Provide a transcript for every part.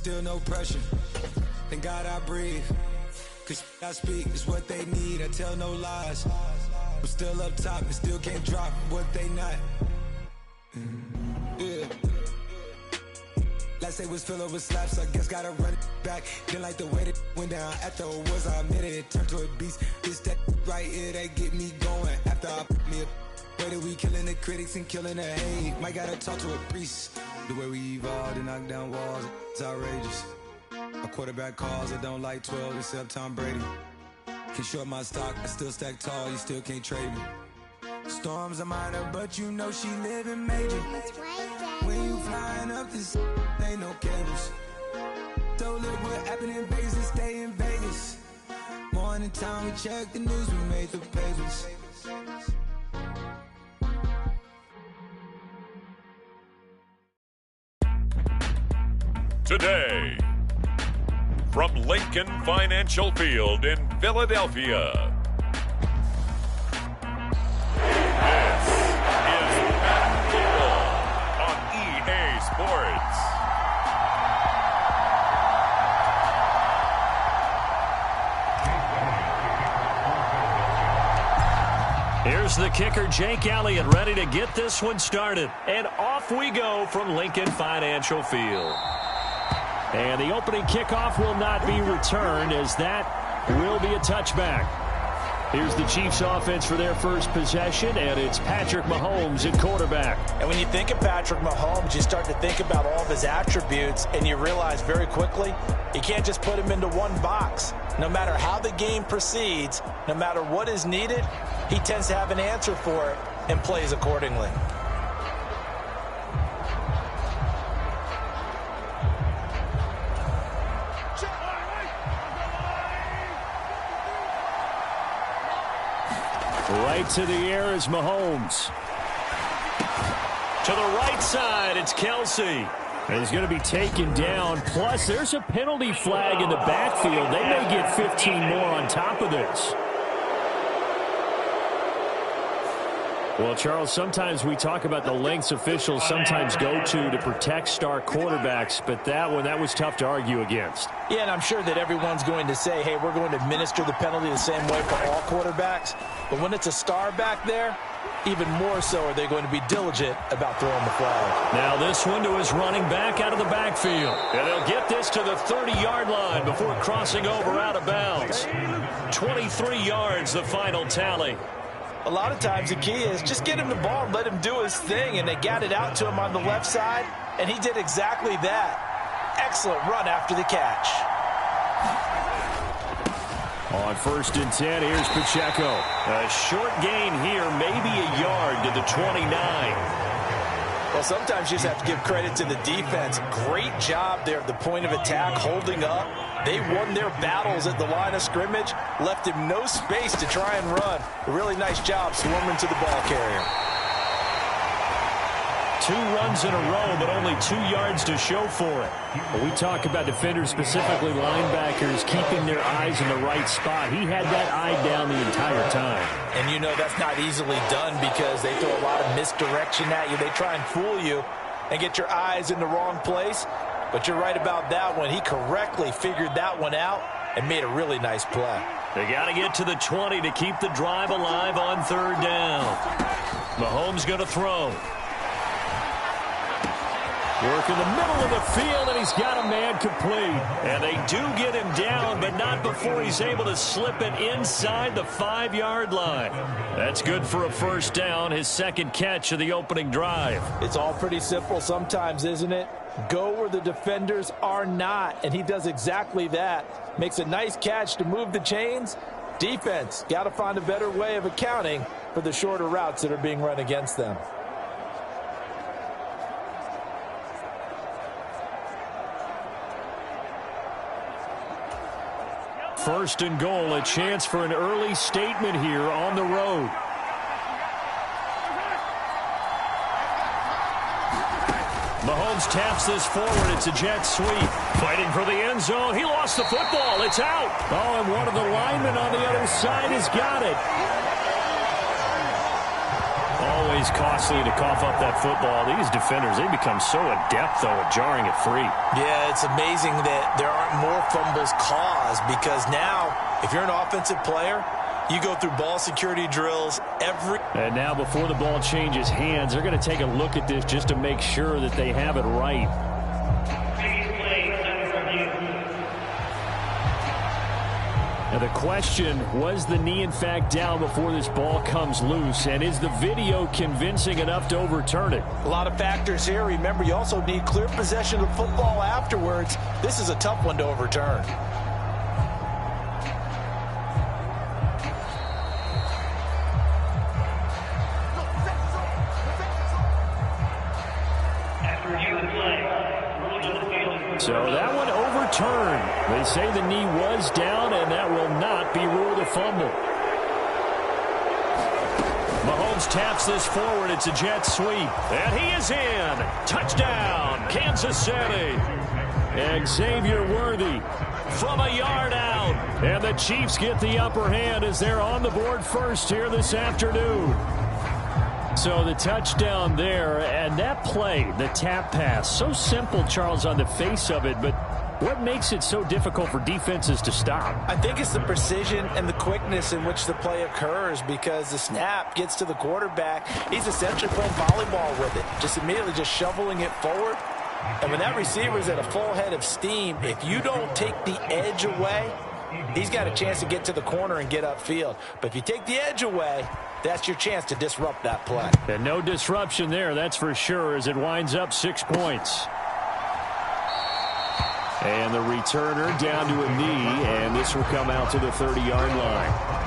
still no pressure. Thank God I breathe. Cause I speak is what they need. I tell no lies. I'm still up top and still can't drop what they not. Yeah. Last day was filled with slaps, I guess gotta run it back. Didn't like the way that went down after it was, I admitted it turned to a beast. This that right here that get me going. After I put me a way that we killing the critics and killing the hate. Might gotta talk to a priest. The way we evolved and knock down walls, it's outrageous. A quarterback calls, I don't like 12 except Tom Brady. Can short my stock, I still stack tall, you still can't trade me. Storms are minor, but you know she living major. When you flying up this, ain't no cables. So look what happened in Vegas and stay in Vegas. Morning time, we check the news, we made the papers. Today, from Lincoln Financial Field in Philadelphia, this is Madden Football on EA Sports. Here's the kicker, Jake Elliott, ready to get this one started. And off we go from Lincoln Financial Field. And the opening kickoff will not be returned, as that will be a touchback. Here's the Chiefs offense for their first possession, and it's Patrick Mahomes at quarterback. And when you think of Patrick Mahomes, you start to think about all of his attributes, and you realize very quickly you can't just put him into one box. No matter how the game proceeds, no matter what is needed, he tends to have an answer for it and plays accordingly. Right to the air is Mahomes. To the right side, it's Kelsey. And he's going to be taken down. Plus, there's a penalty flag in the backfield. They may get 15 more on top of this. Well, Charles, sometimes we talk about the lengths officials sometimes go to protect star quarterbacks, but that one, that was tough to argue against. Yeah, and I'm sure that everyone's going to say, hey, we're going to administer the penalty the same way for all quarterbacks. But when it's a star back there, even more so are they going to be diligent about throwing the flag. Now this one to his running back out of the backfield. And they'll get this to the 30-yard line before crossing over out of bounds. 23 yards, the final tally. A lot of times the key is just get him the ball and let him do his thing, and they got it out to him on the left side, and he did exactly that. Excellent run after the catch. On 1st and 10, here's Pacheco. A short gain here, maybe a yard to the 29. Well, sometimes you just have to give credit to the defense. Great job there at the point of attack, holding up. They won their battles at the line of scrimmage, left him no space to try and run. A really nice job swarming to the ball carrier. 2 runs in a row, but only 2 yards to show for it. When we talk about defenders, specifically linebackers, keeping their eyes in the right spot, he had that eye down the entire time. And you know that's not easily done because they throw a lot of misdirection at you. They try and fool you and get your eyes in the wrong place. But you're right about that one. He correctly figured that one out and made a really nice play. They got to get to the 20 to keep the drive alive on 3rd down. Mahomes going to throw. Work in the middle of the field, and he's got a man complete. And they do get him down, but not before he's able to slip it inside the 5-yard line. That's good for a 1st down, his 2nd catch of the opening drive. It's all pretty simple sometimes, isn't it? Go where the defenders are not, and he does exactly that. Makes a nice catch to move the chains. Defense, got to find a better way of accounting for the shorter routes that are being run against them. First and goal, a chance for an early statement here on the road. Mahomes taps this forward. It's a jet sweep. Fighting for the end zone. He lost the football. It's out. Oh, and one of the linemen on the other side has got it. Oh, always costly to cough up that football. These defenders, they become so adept, though, at jarring it free. Yeah, it's amazing that there aren't more fumbles caused because now, if you're an offensive player, you go through ball security drills every... And now before the ball changes hands, they're going to take a look at this just to make sure that they have it right. Now the question, was the knee in fact down before this ball comes loose? And is the video convincing enough to overturn it? A lot of factors here. Remember, you also need clear possession of football afterwards. This is a tough one to overturn. So that one overturned. They say the knee was down, and that will not be ruled a fumble. Mahomes taps this forward. It's a jet sweep. And he is in. Touchdown, Kansas City. Xavier Worthy from a yard out. And the Chiefs get the upper hand as they're on the board first here this afternoon. So the touchdown there, and that play, the tap pass, so simple, Charles, on the face of it, but what makes it so difficult for defenses to stop? I think it's the precision and the quickness in which the play occurs because the snap gets to the quarterback. He's essentially playing volleyball with it, just immediately just shoveling it forward. And when that receiver is at a full head of steam, if you don't take the edge away, he's got a chance to get to the corner and get upfield. But if you take the edge away, that's your chance to disrupt that play. And no disruption there, that's for sure, as it winds up 6 points. And the returner down to a knee, and this will come out to the 30-yard line.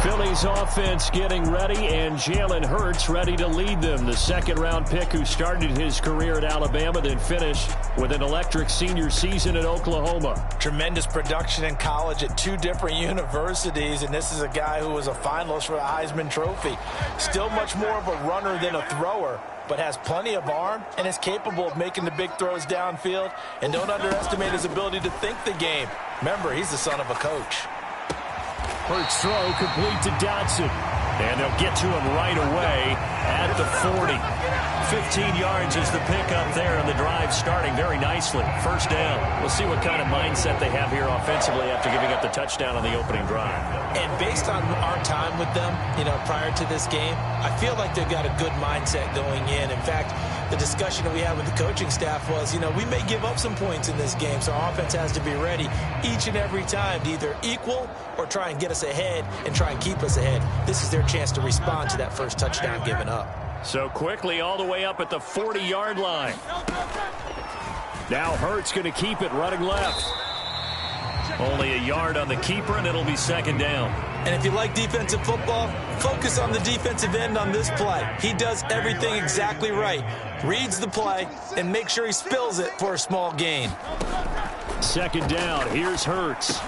Philly's offense getting ready, and Jalen Hurts ready to lead them. The second-round pick who started his career at Alabama, then finished with an electric senior season at Oklahoma. Tremendous production in college at 2 different universities, and this is a guy who was a finalist for the Heisman Trophy. Still much more of a runner than a thrower, but has plenty of arm and is capable of making the big throws downfield. And don't underestimate his ability to think the game. Remember, he's the son of a coach. Hurts throw complete to Dotson. And they'll get to him right away at the 40. 15 yards is the pickup there, and the drive starting very nicely. First down. We'll see what kind of mindset they have here offensively after giving up the touchdown on the opening drive. And based on our time with them, prior to this game, I feel like they've got a good mindset going in. In fact, the discussion that we had with the coaching staff was, we may give up some points in this game, so our offense has to be ready each and every time to either equal or try and get us ahead and try and keep us ahead. This is their chance to respond to that first touchdown given up. So quickly all the way up at the 40-yard line. Now Hurts going to keep it running left. Only a yard on the keeper, and it'll be second down. And if you like defensive football, focus on the defensive end on this play. He does everything exactly right. Reads the play and makes sure he spills it for a small gain. Second down. Here's Hurts.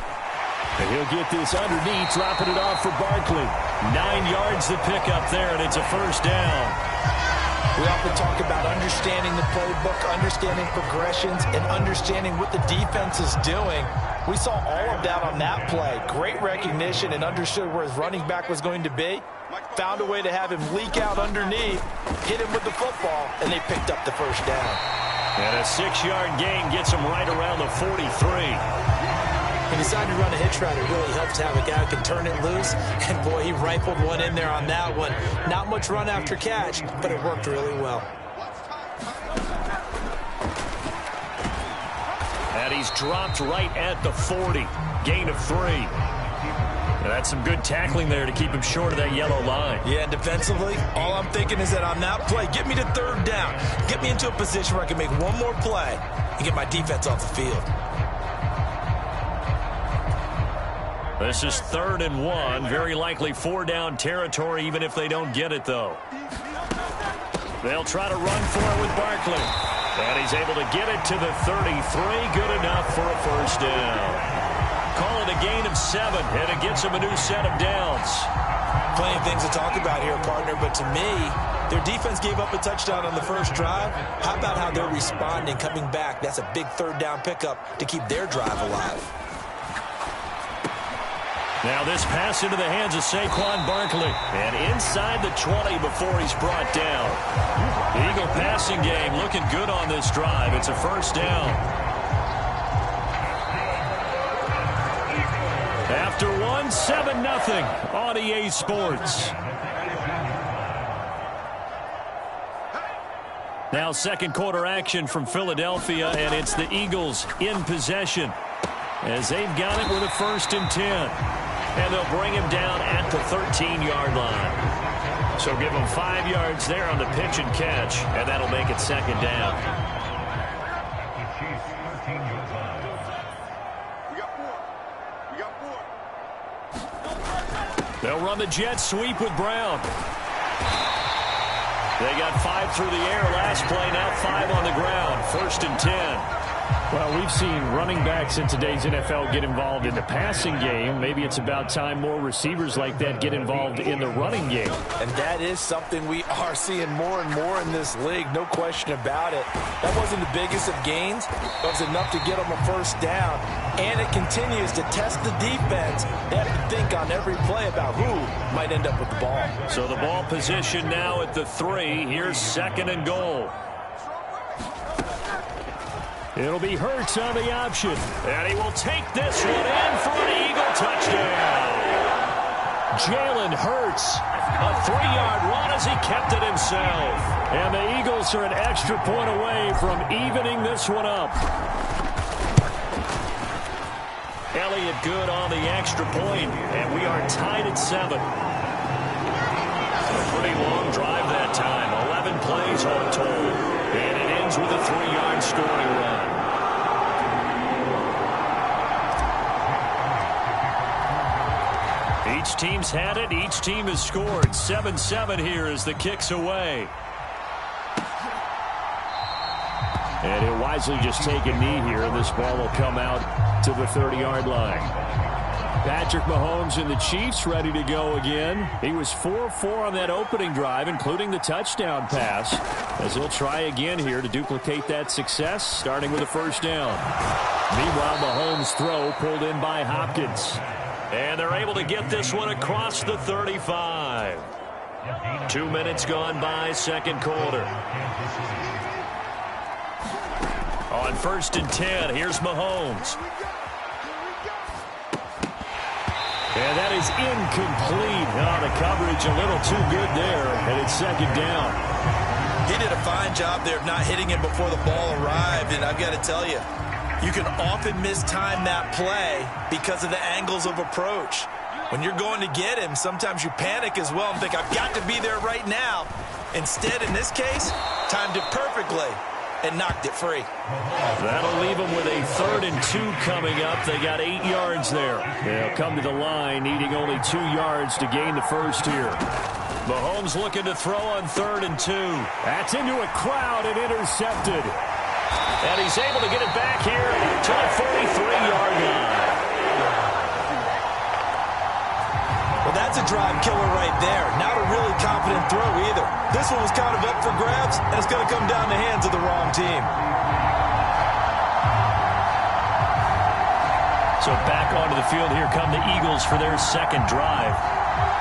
And he'll get this underneath, dropping it off for Barkley. 9 yards to pick up there, and it's a first down. We often talk about understanding the playbook, understanding progressions, and understanding what the defense is doing. We saw all of that on that play. Great recognition and understood where his running back was going to be. Found a way to have him leak out underneath, hit him with the football, and they picked up the first down. And a 6-yard gain gets him right around the 43. He decided to run a hitch route. It really helps to have a guy who can turn it loose. And, boy, he rifled one in there on that one. Not much run after catch, but it worked really well. And he's dropped right at the 40. Gain of 3. And that's some good tackling there to keep him short of that yellow line. Yeah, and defensively, all I'm thinking is that on that play, get me to third down. Get me into a position where I can make one more play and get my defense off the field. This is 3rd and 1. Very likely 4-down territory, even if they don't get it, though. They'll try to run for it with Barkley. And he's able to get it to the 33. Good enough for a first down. Call it a gain of 7, and it gets him a new set of downs. Plenty of things to talk about here, partner, but to me, their defense gave up a touchdown on the first drive. How about how they're responding, coming back? That's a big 3rd down pickup to keep their drive alive. Now this pass into the hands of Saquon Barkley. And inside the 20 before he's brought down. The Eagle passing game looking good on this drive. It's a first down. After one, 7-0 on EA Sports. Now second quarter action from Philadelphia, and it's the Eagles in possession as they've got it with a 1st and 10. And they'll bring him down at the 13-yard line. So give him 5 yards there on the pitch and catch, and that'll make it 2nd down. They'll run the jet sweep with Brown. They got 5 through the air last play, now 5 on the ground. 1st and 10. Well, we've seen running backs in today's NFL get involved in the passing game. Maybe it's about time more receivers like that get involved in the running game. And that is something we are seeing more and more in this league, no question about it. That wasn't the biggest of gains, but it was enough to get them a 1st down. And it continues to test the defense. They have to think on every play about who might end up with the ball. So the ball position now at the 3. Here's 2nd and goal. It'll be Hurts on the option. And he will take this one in for an Eagle touchdown. Jalen Hurts, a 3-yard run as he kept it himself. And the Eagles are an extra point away from evening this one up. Elliott good on the extra point, and we are tied at 7. A pretty long drive that time. 11 plays all told. And it ends with a 3-yard scoring run. Each team's had it. Each team has scored. 7-7 here as the kick's away. And he'll wisely just take a knee here, and this ball will come out to the 30-yard line. Patrick Mahomes and the Chiefs ready to go again. He was 4-4 on that opening drive, including the touchdown pass, as he'll try again here to duplicate that success, starting with a 1st down. Meanwhile, Mahomes' throw pulled in by Hopkins. And they're able to get this one across the 35. 2 minutes gone by, 2nd quarter. On 1st and 10, here's Mahomes. And that is incomplete. Oh, the coverage a little too good there, and it's 2nd down. He did a fine job there of not hitting him before the ball arrived, and I've got to tell you, you can often mistime that play because of the angles of approach. When you're going to get him, sometimes you panic as well and think, I've got to be there right now. Instead, in this case, timed it perfectly and knocked it free. That'll leave them with a 3rd and 2 coming up. They got 8 yards there. They'll come to the line, needing only 2 yards to gain the first here. Mahomes looking to throw on 3rd and 2. That's into a crowd and intercepted. And he's able to get it back here to the 43-yard line. Well, that's a drive killer right there. Not a really confident throw either. This one was kind of up for grabs, and it's going to come down the hands of the wrong team. So back onto the field here come the Eagles for their 2nd drive.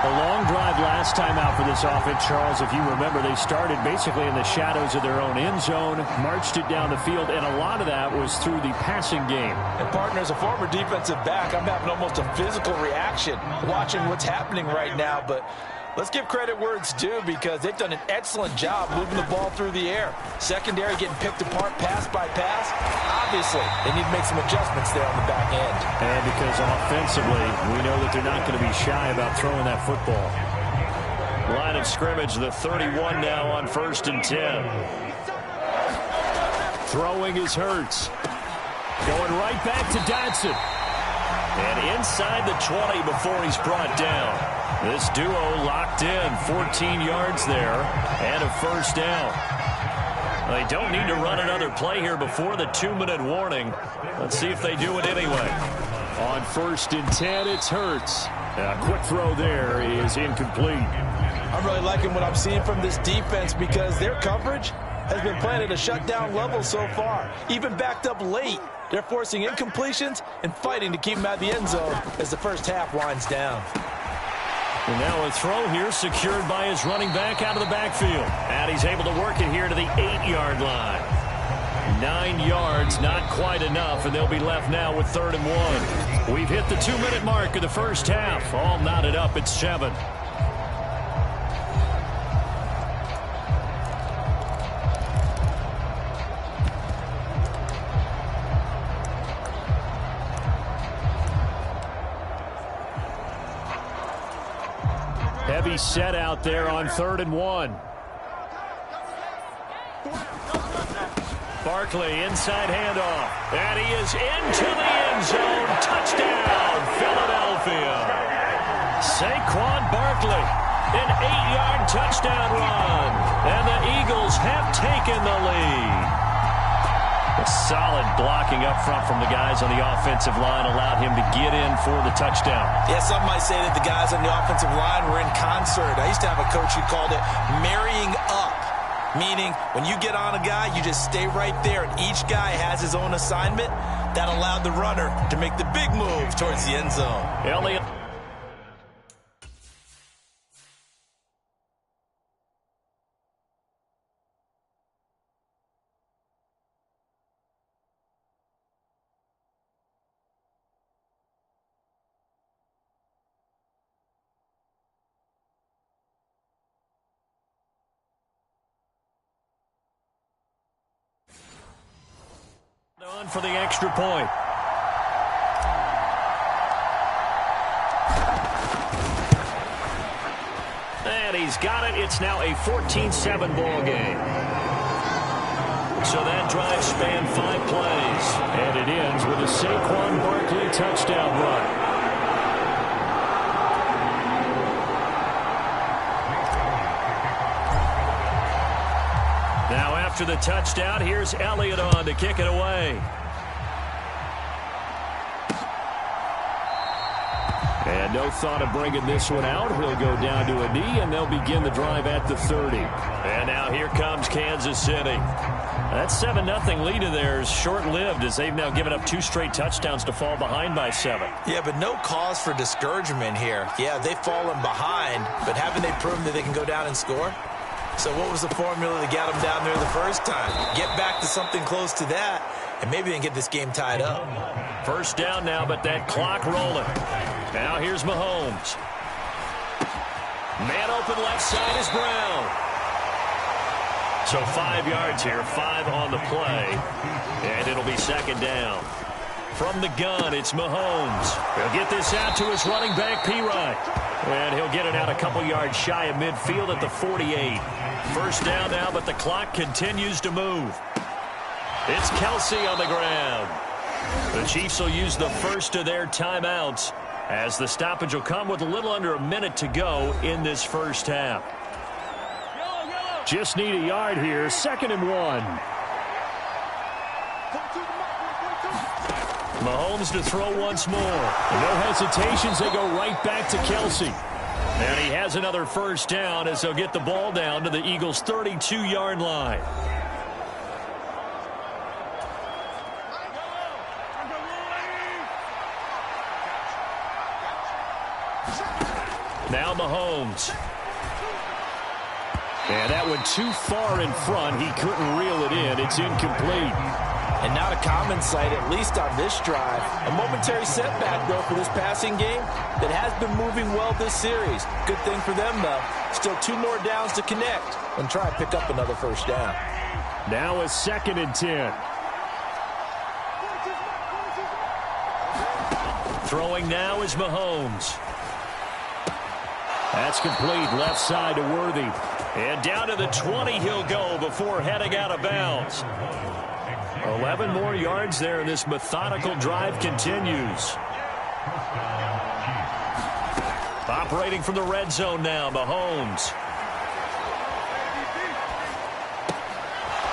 A long drive last time out for this offense, Charles. If you remember, they started basically in the shadows of their own end zone, marched it down the field, and a lot of that was through the passing game. And, partner, as a former defensive back, I'm having almost a physical reaction watching what's happening right now. But let's give credit where it's due, because they've done an excellent job moving the ball through the air. Secondary getting picked apart pass by pass. Obviously, they need to make some adjustments there on the back end. And because offensively, we know that they're not going to be shy about throwing that football. Line of scrimmage, the 31 now on 1st and 10. Throwing is Hurts. Going right back to Dotson. And inside the 20 before he's brought down. This duo locked in, 14 yards there, and a 1st down. They don't need to run another play here before the 2-minute warning. Let's see if they do it anyway. On 1st and 10, it's Hurts. A quick throw there is incomplete. I'm really liking what I'm seeing from this defense, because their coverage has been playing at a shutdown level so far. Even backed up late, They're forcing incompletions and fighting to keep them out of the end zone as the first half winds down. And now a throw here secured by his running back out of the backfield. And he's able to work it here to the 8-yard line. 9 yards, not quite enough, and they'll be left now with 3rd and 1. We've hit the 2-minute mark of the first half. All knotted up at 7. Heavy set out there on 3rd and 1. Barkley, inside handoff. And he is into the end zone. Touchdown, Philadelphia. Saquon Barkley, an 8-yard touchdown run. And the Eagles have taken the lead. A solid blocking up front from the guys on the offensive line allowed him to get in for the touchdown. Yeah, some might say that the guys on the offensive line were in concert. I used to have a coach who called it marrying up. Meaning, when you get on a guy, you just stay right there, and each guy has his own assignment. That allowed the runner to make the big move towards the end zone. Elliott. On for the extra point. And he's got it. It's now a 14-7 ball game. So that drive spanned 5 plays. And it ends with a Saquon Barkley touchdown run. Now after the touchdown, here's Elliott on to kick it away. And no thought of bringing this one out. He'll go down to a knee, and they'll begin the drive at the 30. And now here comes Kansas City. That 7-0 lead of theirs short-lived as they've now given up 2 straight touchdowns to fall behind by 7. Yeah, but no cause for discouragement here. Yeah, they've fallen behind, but haven't they proven that they can go down and score? So what was the formula that got them down there the first time? Get back to something close to that, and maybe they can get this game tied up. First down now, but that clock rolling. Now here's Mahomes. Man open left side is Brown. So 5 yards here, 5 on the play, and it'll be 2nd down. From the gun, it's Mahomes. He'll get this out to his running back, P-Ryan. And he'll get it out a couple yards shy of midfield at the 48. First down now, but the clock continues to move. It's Kelsey on the ground. The Chiefs will use the first of their timeouts as the stoppage will come with a little under a minute to go in this first half. Just need a yard here, 2nd and 1. Mahomes to throw once more. No hesitations, they go right back to Kelsey. And he has another first down as they'll get the ball down to the Eagles' 32-yard line. Now Mahomes. And that went too far in front. He couldn't reel it in. It's incomplete. And not a common sight, at least on this drive. A momentary setback, though, for this passing game that has been moving well this series. Good thing for them, though. Still 2 more downs to connect and try and pick up another first down. Now a 2nd and 10. Throwing now is Mahomes. That's complete, left side to Worthy. And down to the 20 he'll go before heading out of bounds. 11 more yards there, and this methodical drive continues. Operating from the red zone now, Mahomes.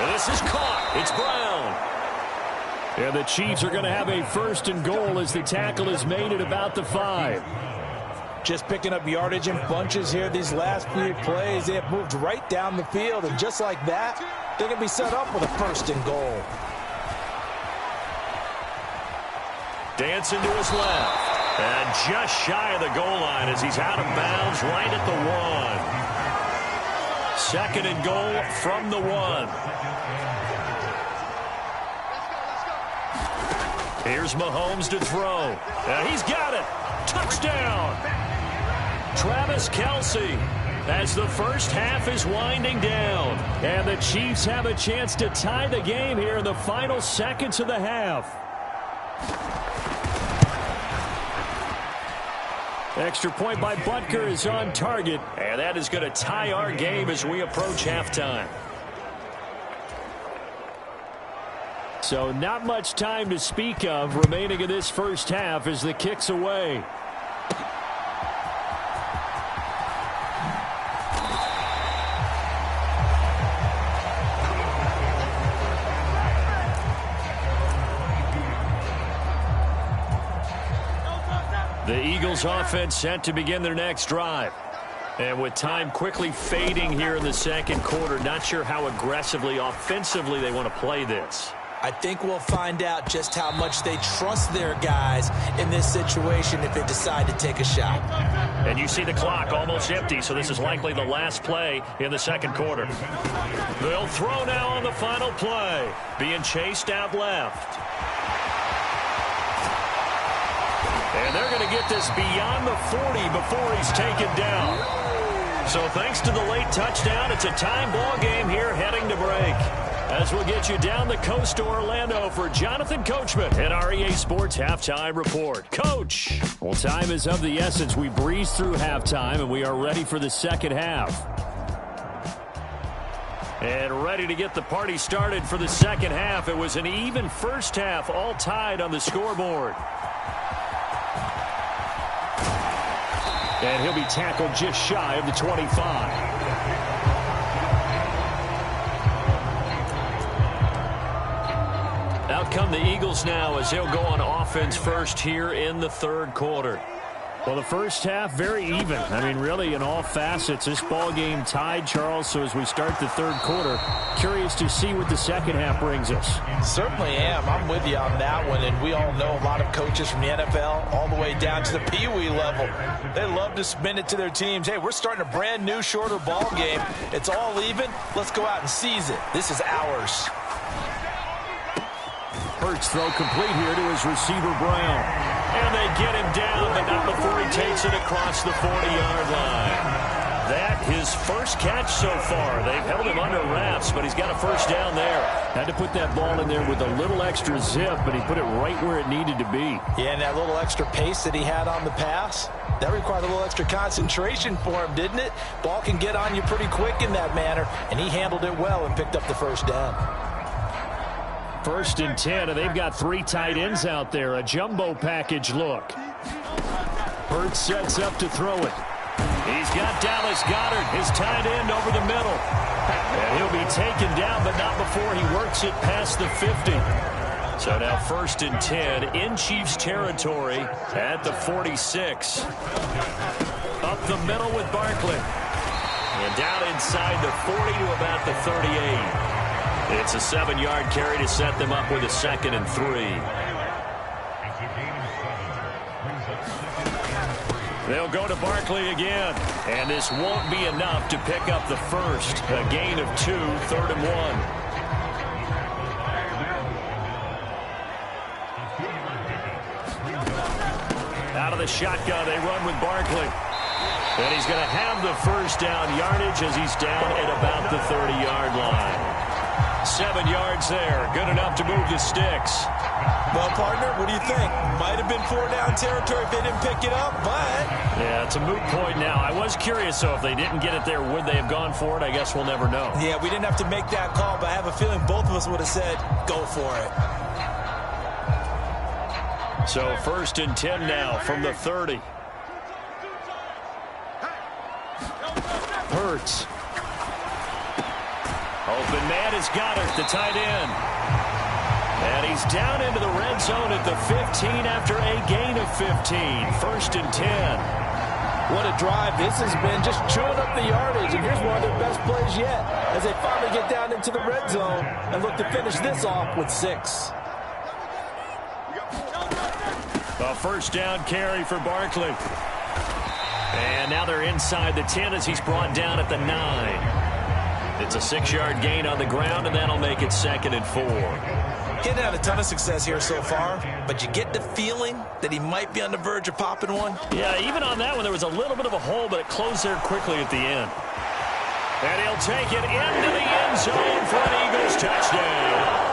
And this is caught. It's Brown. And the Chiefs are going to have a 1st and goal as the tackle is made at about the 5. Just picking up yardage in bunches here these last few plays. They have moved right down the field, and just like that, they're going to be set up with a 1st and goal. Dancing to his left. And just shy of the goal line as he's out of bounds right at the 1. Second and goal from the 1. Here's Mahomes to throw. And he's got it. Touchdown. Travis Kelce, as the first half is winding down. And the Chiefs have a chance to tie the game here in the final seconds of the half. Extra point by Butker is on target. And that is going to tie our game as we approach halftime. So not much time to speak of remaining in this first half as the kick's away. The Eagles offense set to begin their next drive. And with time quickly fading here in the second quarter, not sure how aggressively, offensively they want to play this. I think we'll find out just how much they trust their guys in this situation if they decide to take a shot. And you see the clock almost empty, so this is likely the last play in the second quarter. They'll throw now on the final play, being chased out left. And they're going to get this beyond the 40 before he's taken down. So thanks to the late touchdown, it's a time ball game here heading to break. As we'll get you down the coast to Orlando for Jonathan Coachman and our EA Sports Halftime Report. Coach! Well, time is of the essence. We breeze through halftime, and we are ready for the second half. And ready to get the party started for the second half. It was an even first half, all tied on the scoreboard. And he'll be tackled just shy of the 25. Out come the Eagles now as they'll go on offense first here in the third quarter. Well, the first half, very even. I mean, really, in all facets, this ball game tied, Charles. So as we start the third quarter, curious to see what the second half brings us. Certainly am. I'm with you on that one. And we all know a lot of coaches from the NFL all the way down to the Pee-wee level. They love to spin it to their teams. Hey, we're starting a brand new, shorter ball game. It's all even. Let's go out and seize it. This is ours. Hurts throw complete here to his receiver, Brown. And they get him down, but not before he takes it across the 40-yard line. That his first catch so far. They've held him under wraps, but he's got a first down there. Had to put that ball in there with a little extra zip, but he put it right where it needed to be. Yeah, and that little extra pace that he had on the pass, that required a little extra concentration for him, didn't it? Ball can get on you pretty quick in that manner, and he handled it well and picked up the first down. 1st and 10, and they've got 3 tight ends out there. A jumbo package look. Hurts sets up to throw it. He's got Dallas Goedert, his tight end, over the middle. And he'll be taken down, but not before he works it past the 50. So now 1st and 10 in Chiefs territory at the 46. Up the middle with Barkley. And down inside the 40 to about the 38. It's a 7-yard carry to set them up with a 2nd and 3. They'll go to Barkley again. And this won't be enough to pick up the first. A gain of 2, 3rd and 1. Out of the shotgun, they run with Barkley. And he's going to have the first down yardage as he's down at about the 30-yard line. 7 yards there. Good enough to move the sticks. Well, partner, what do you think? Might have been 4-down territory if they didn't pick it up, but... Yeah, it's a moot point now. I was curious, though, if they didn't get it there, would they have gone for it? I guess we'll never know. Yeah, we didn't have to make that call, but I have a feeling both of us would have said, go for it. So 1st and 10 now from the 30. Hurts. Open man is Goedert, the tight end. And he's down into the red zone at the 15 after a gain of 15. 1st and 10. What a drive this has been, just chewing up the yardage. And here's one of their best plays yet as they finally get down into the red zone and look to finish this off with 6. A first down carry for Barkley. And now they're inside the 10 as he's brought down at the 9. It's a 6-yard gain on the ground, and that'll make it 2nd and 4. He hadn't had a ton of success here so far, but you get the feeling that he might be on the verge of popping one. Yeah, even on that one, there was a little bit of a hole, but it closed there quickly at the end. And he'll take it into the end zone for an Eagles touchdown.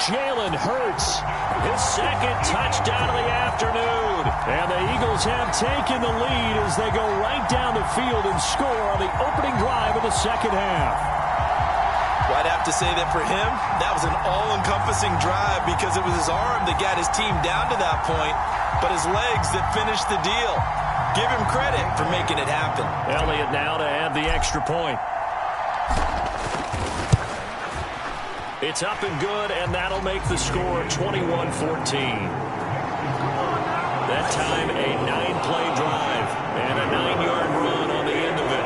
Jalen Hurts, his 2nd touchdown of the afternoon. And the Eagles have taken the lead as they go right down the field and score on the opening drive of the second half. Well, I'd have to say that for him, that was an all-encompassing drive because it was his arm that got his team down to that point, but his legs that finished the deal. Give him credit for making it happen. Elliott now to add the extra point. It's up and good, and that'll make the score 21-14. That time, a 9-play drive and a 9-yard run on the end of it.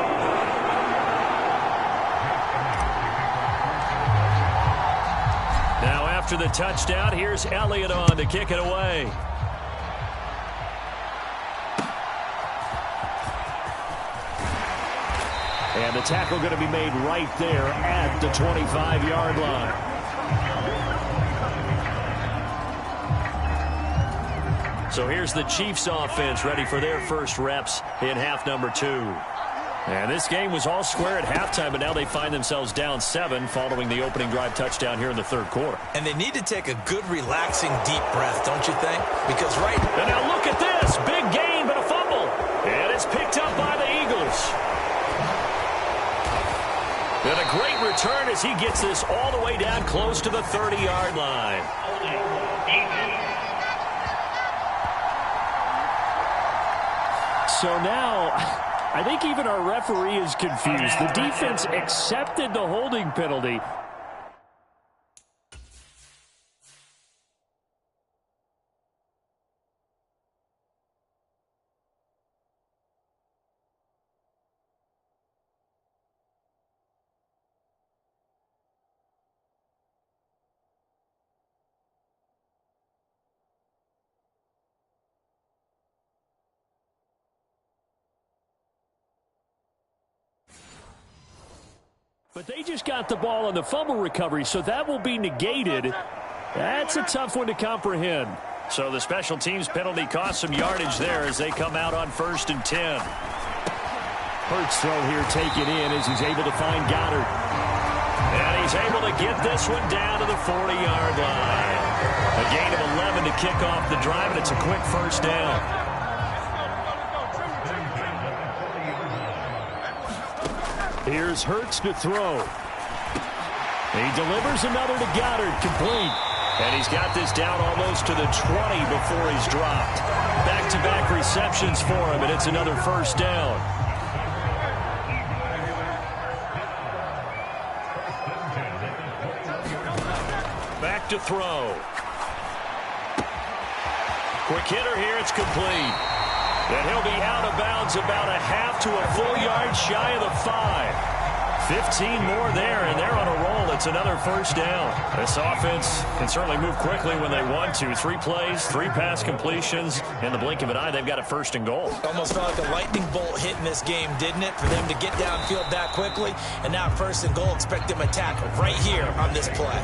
Now, after the touchdown, here's Elliott on to kick it away. And the tackle going to be made right there at the 25-yard line. So here's the Chiefs offense ready for their first reps in half number 2. And this game was all square at halftime, but now they find themselves down 7 following the opening drive touchdown here in the third quarter. And they need to take a good, relaxing, deep breath, don't you think? Because right... And now look at this. Big gain, but a fumble. And it's picked up by the Eagles. And a great return as he gets this all the way down close to the 30-yard line. So now, I think even our referee is confused. The defense accepted the holding penalty. But they just got the ball on the fumble recovery, so that will be negated. That's a tough one to comprehend. So the special teams penalty cost some yardage there as they come out on 1st and 10. Hurts throw here taken in as he's able to find Goddard. And he's able to get this one down to the 40-yard line. A gain of 11 to kick off the drive, and it's a quick first down. Here's Hurts to throw. He delivers another to Goddard, complete. And he's got this down almost to the 20 before he's dropped. Back-to-back receptions for him, and it's another first down. Back to throw. Quick hitter here, it's complete. And he'll be out of bounds about a half to a full yard shy of the 5. 15 more there, and they're on a roll. It's another first down. This offense can certainly move quickly when they want to. 3 plays, 3 pass completions. In the blink of an eye, they've got a first and goal. Almost felt like a lightning bolt hit in this game, didn't it? For them to get downfield that quickly. And now first and goal, expect them to tackle right here on this play.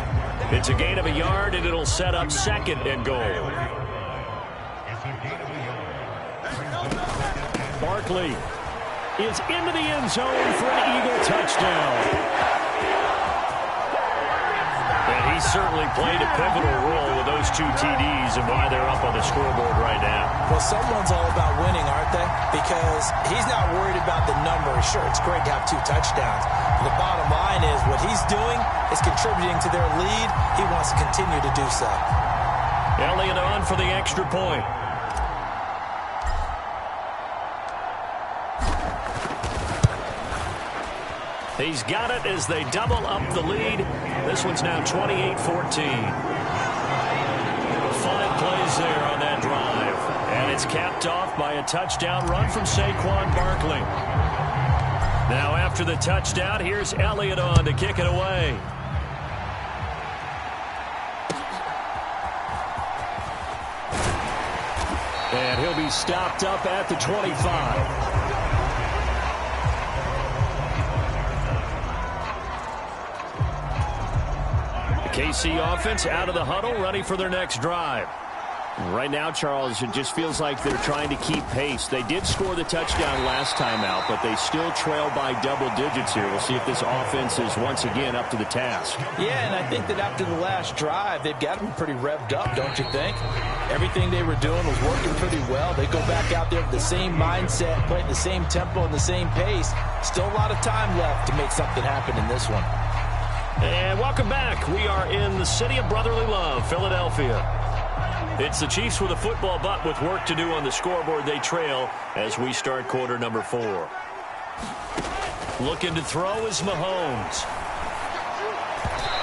It's a gain of a yard, and it'll set up 2nd and goal. Barkley is into the end zone for an Eagle touchdown. And he certainly played a pivotal role with those 2 TDs and why they're up on the scoreboard right now. Well, someone's all about winning, aren't they? Because he's not worried about the number. Sure, it's great to have 2 touchdowns. But the bottom line is what he's doing is contributing to their lead. He wants to continue to do so. Elliott on for the extra point. He's got it as they double up the lead. This one's now 28-14. 5 plays there on that drive. And it's capped off by a touchdown run from Saquon Barkley. Now after the touchdown, here's Elliott on to kick it away. And he'll be stopped up at the 25. KC offense out of the huddle, ready for their next drive. Right now, Charles, it just feels like they're trying to keep pace. They did score the touchdown last time out, but they still trail by double digits here. We'll see if this offense is once again up to the task. Yeah, and I think that after the last drive, they've got to be pretty revved up, don't you think? Everything they were doing was working pretty well. They go back out there with the same mindset, playing the same tempo and the same pace. Still a lot of time left to make something happen in this one. And welcome back. We are in the city of brotherly love, Philadelphia. It's the Chiefs with a football, but with work to do on the scoreboard. They trail as we start quarter number 4. Looking to throw is Mahomes.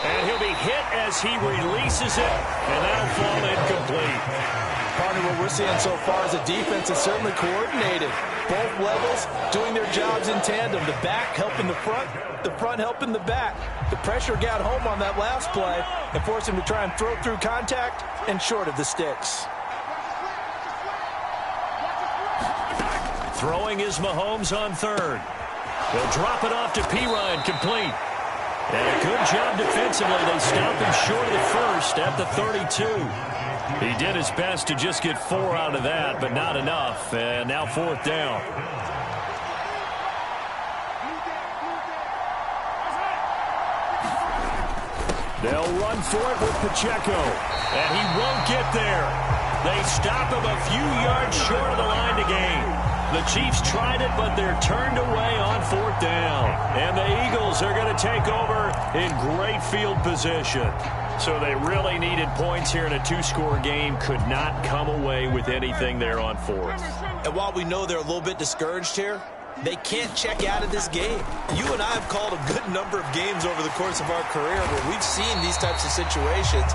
And he'll be hit as he releases it, and that'll fall incomplete. Partner, what we're seeing so far is the defense is certainly coordinated. Both levels doing their jobs in tandem. The back helping the front helping the back. The pressure got home on that last play and forced him to try and throw through contact and short of the sticks. Throwing is Mahomes on third. He'll drop it off to Pirine, complete. And a good job defensively. They stop him short of the first at the 32. He did his best to just get 4 out of that, but not enough. And now 4th down. They'll run for it with Pacheco. And he won't get there. They stop him a few yards short of the line to gain. The Chiefs tried it, but they're turned away on 4th down. And the Eagles are going to take over in great field position. So they really needed points here in a 2-score game. Could not come away with anything there on 4th. And while we know they're a little bit discouraged here, they can't check out of this game. You and I have called a good number of games over the course of our career where we've seen these types of situations.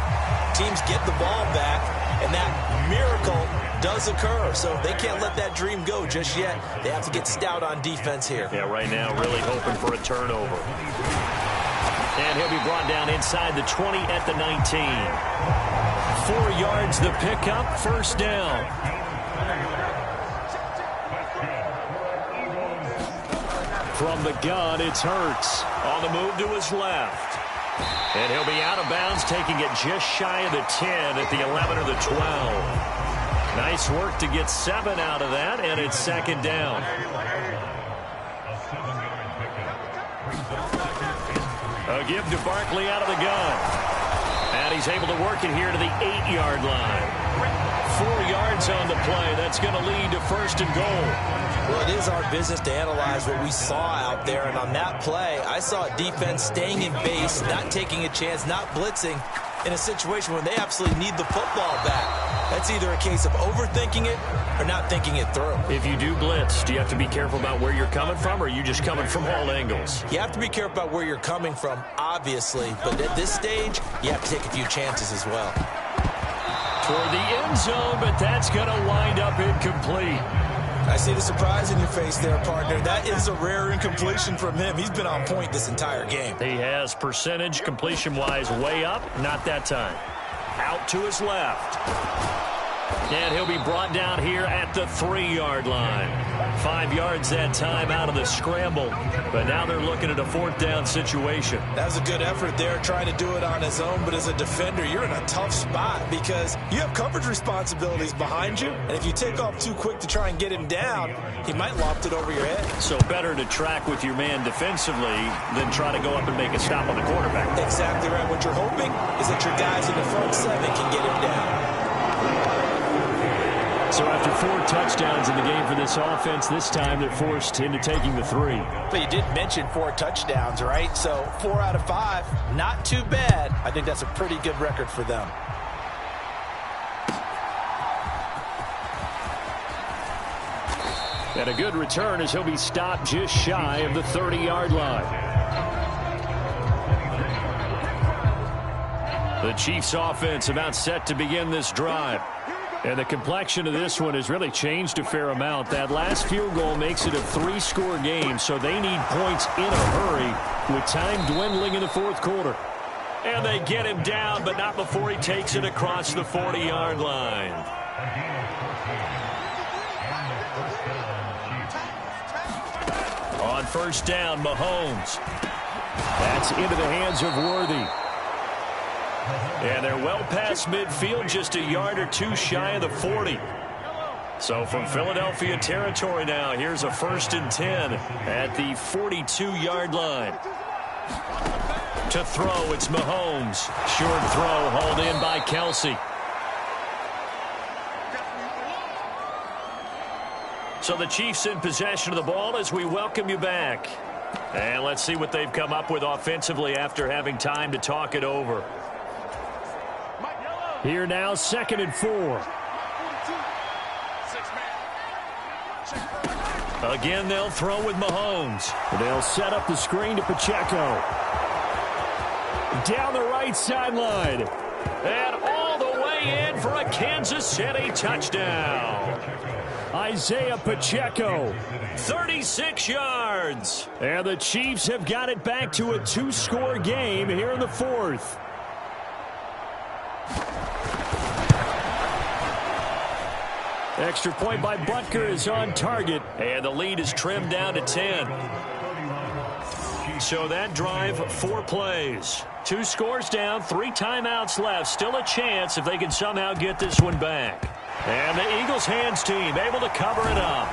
Teams get the ball back, and that miracle does occur. So they can't let that dream go just yet. They have to get stout on defense here. Yeah, right now really hoping for a turnover. And he'll be brought down inside the 20 at the 19. 4 yards the pickup, 1st down. From the gun, it's Hurts. On the move to his left. And he'll be out of bounds, taking it just shy of the 10 at the 11 or the 12. Nice work to get 7 out of that, and it's 2nd down. A give to Barkley out of the gun. And he's able to work it here to the 8-yard line. 4 yards on the play. That's going to lead to 1st and goal. Well, it is our business to analyze what we saw out there. And on that play, I saw a defense staying in base, not taking a chance, not blitzing in a situation where they absolutely need the football back. That's either a case of overthinking it or not thinking it through. If you do blitz, do you have to be careful about where you're coming from, or are you just coming from all angles? You have to be careful about where you're coming from, obviously. But at this stage, you have to take a few chances as well. Toward the end zone, but that's going to wind up incomplete. I see the surprise in your face there, partner. That is a rare incompletion from him. He's been on point this entire game. He has percentage completion-wise way up. Not that time. Out to his left. And he'll be brought down here at the 3-yard line. 5 yards that time out of the scramble. But now they're looking at a 4th down situation. That was a good effort there, trying to do it on his own. But as a defender, you're in a tough spot because you have coverage responsibilities behind you. And if you take off too quick to try and get him down, he might loft it over your head. So better to track with your man defensively than try to go up and make a stop on the quarterback. Exactly right. What you're hoping is that your guys in the front 7 can get him down. So after 4 touchdowns in the game for this offense, this time they're forced into taking the 3. But you did mention 4 touchdowns, right? So 4 out of 5, not too bad. I think that's a pretty good record for them. And a good return as he'll be stopped just shy of the 30-yard line. The Chiefs offense about set to begin this drive. And the complexion of this one has really changed a fair amount. That last field goal makes it a 3-score game, so they need points in a hurry with time dwindling in the 4th quarter. And they get him down, but not before he takes it across the 40-yard line. On first down, Mahomes. That's into the hands of Worthy. And they're well past midfield, just a yard or two shy of the 40. So from Philadelphia territory now, here's a 1st and 10 at the 42-yard line. To throw, it's Mahomes. Short throw, hauled in by Kelsey. So the Chiefs in possession of the ball as we welcome you back. And let's see what they've come up with offensively after having time to talk it over. Here now, 2nd and 4. Again, they'll throw with Mahomes. They'll set up the screen to Pacheco. Down the right sideline. And all the way in for a Kansas City touchdown. Isaiah Pacheco. 36 yards. And the Chiefs have got it back to a 2-score game here in the 4th. Extra point by Butker is on target. And the lead is trimmed down to 10. So that drive, 4 plays. 2 scores down, 3 timeouts left. Still a chance if they can somehow get this one back. And the Eagles hands team able to cover it up.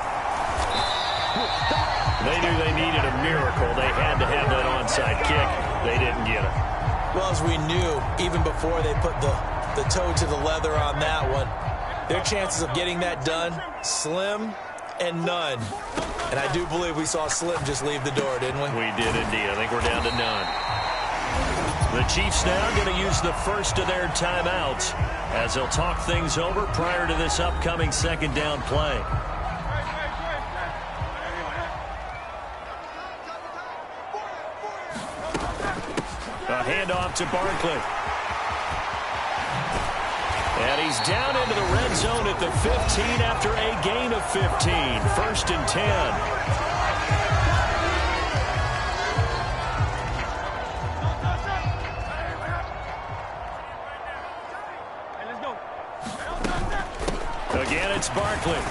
They knew they needed a miracle. They had to have that onside kick. They didn't get it. Well, as we knew, even before they put the toe to the leather on that one, their chances of getting that done, slim and none. And I do believe we saw Slim just leave the door, didn't we? We did indeed. I think we're down to none. The Chiefs now going to use the first of their timeouts as they'll talk things over prior to this upcoming 2nd down play. A handoff to Barkley. And he's down into the red zone at the 15 after a gain of 15. 1st and 10. Again, it's Barkley.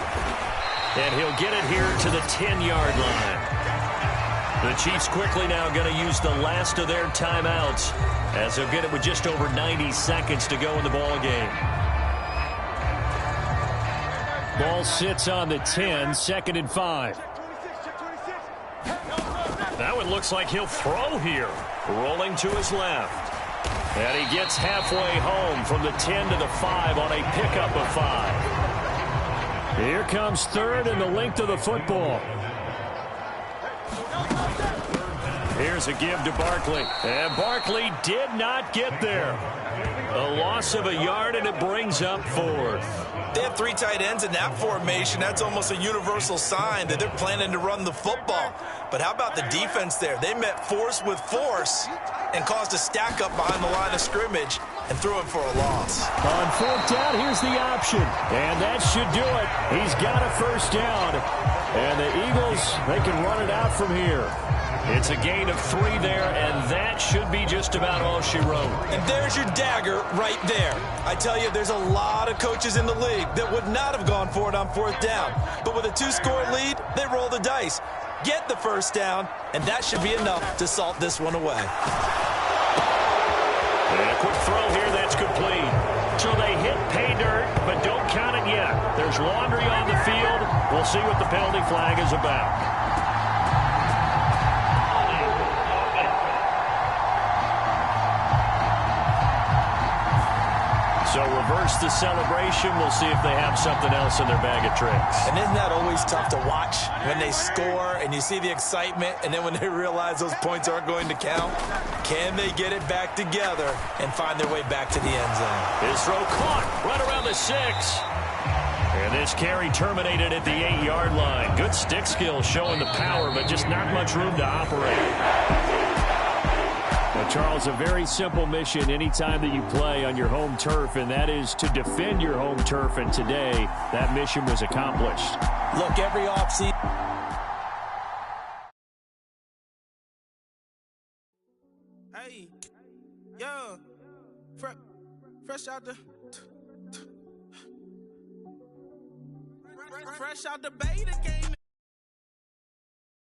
And he'll get it here to the 10-yard line. The Chiefs quickly now going to use the last of their timeouts as they'll get it with just over 90 seconds to go in the ball game. Ball sits on the 10, 2nd and 5. That one looks like he'll throw here. Rolling to his left. And he gets halfway home from the 10 to the 5 on a pickup of 5. Here comes 3rd and the length of the football. Here's a give to Barkley. And Barkley did not get there. A loss of a yard, and it brings up 4th. They have 3 tight ends in that formation. That's almost a universal sign that they're planning to run the football. But how about the defense there? They met force with force and caused a stack up behind the line of scrimmage and threw him for a loss. On 4th down, here's the option. And that should do it. He's got a 1st down. And the Eagles, they can run it out from here. It's a gain of 3 there, and that should be just about all she wrote. And there's your dagger right there. I tell you, there's a lot of coaches in the league that would not have gone for it on 4th down. But with a 2-score lead, they roll the dice. Get the 1st down, and that should be enough to salt this one away. And a quick throw here, that's complete. So they hit pay dirt, but don't count it yet. There's laundry on the field. We'll see what the penalty flag is about. So reverse the celebration. We'll see if they have something else in their bag of tricks. And isn't that always tough to watch when they score and you see the excitement, and then when they realize those points aren't going to count? Can they get it back together and find their way back to the end zone? His throw caught right around the 6. And this carry terminated at the 8-yard line. Good stick skills showing the power, but just not much room to operate. Well, Charles, a very simple mission anytime that you play on your home turf, and that is to defend your home turf. And today, that mission was accomplished. Look, every offseason. Hey, yeah, fresh out the. Fresh out the beta game,